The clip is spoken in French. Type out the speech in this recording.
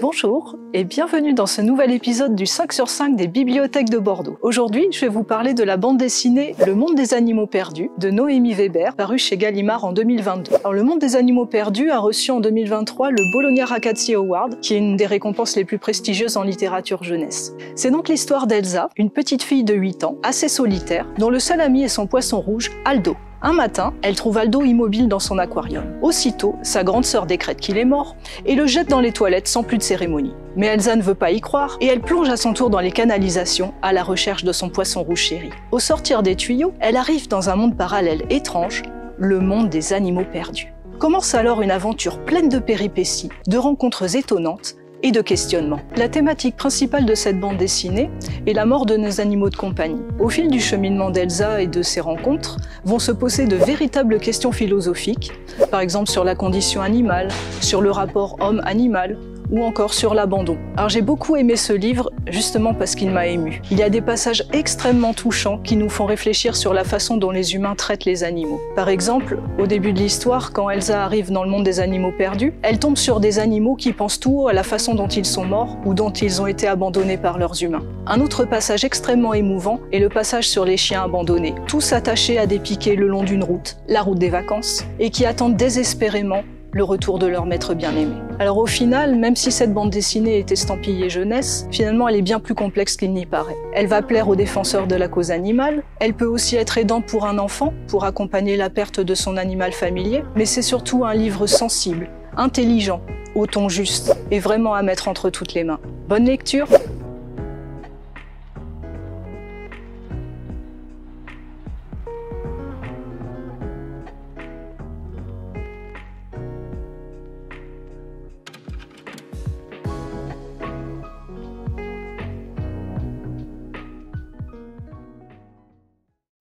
Bonjour et bienvenue dans ce nouvel épisode du 5 sur 5 des bibliothèques de Bordeaux. Aujourd'hui, je vais vous parler de la bande dessinée Le Monde des Animaux Perdus de Noémie Weber, parue chez Gallimard en 2022. Alors, Le Monde des Animaux Perdus a reçu en 2023 le Bologna Ragazzi Award, qui est une des récompenses les plus prestigieuses en littérature jeunesse. C'est donc l'histoire d'Elsa, une petite fille de 8 ans, assez solitaire, dont le seul ami est son poisson rouge, Aldo. Un matin, elle trouve Aldo immobile dans son aquarium. Aussitôt, sa grande sœur décrète qu'il est mort et le jette dans les toilettes sans plus de cérémonie. Mais Elsa ne veut pas y croire et elle plonge à son tour dans les canalisations à la recherche de son poisson rouge chéri. Au sortir des tuyaux, elle arrive dans un monde parallèle étrange, le monde des animaux perdus. Commence alors une aventure pleine de péripéties, de rencontres étonnantes et de questionnements. La thématique principale de cette bande dessinée est la mort de nos animaux de compagnie. Au fil du cheminement d'Elsa et de ses rencontres, vont se poser de véritables questions philosophiques, par exemple sur la condition animale, sur le rapport homme-animal, ou encore sur l'abandon. Alors j'ai beaucoup aimé ce livre, justement parce qu'il m'a ému. Il y a des passages extrêmement touchants qui nous font réfléchir sur la façon dont les humains traitent les animaux. Par exemple, au début de l'histoire, quand Elsa arrive dans le monde des animaux perdus, elle tombe sur des animaux qui pensent tout haut à la façon dont ils sont morts ou dont ils ont été abandonnés par leurs humains. Un autre passage extrêmement émouvant est le passage sur les chiens abandonnés, tous attachés à des piquets le long d'une route, la route des vacances, et qui attendent désespérément le retour de leur maître bien-aimé. Alors au final, même si cette bande dessinée est estampillée jeunesse, finalement elle est bien plus complexe qu'il n'y paraît. Elle va plaire aux défenseurs de la cause animale, elle peut aussi être aidante pour un enfant, pour accompagner la perte de son animal familier, mais c'est surtout un livre sensible, intelligent, au ton juste, et vraiment à mettre entre toutes les mains. Bonne lecture!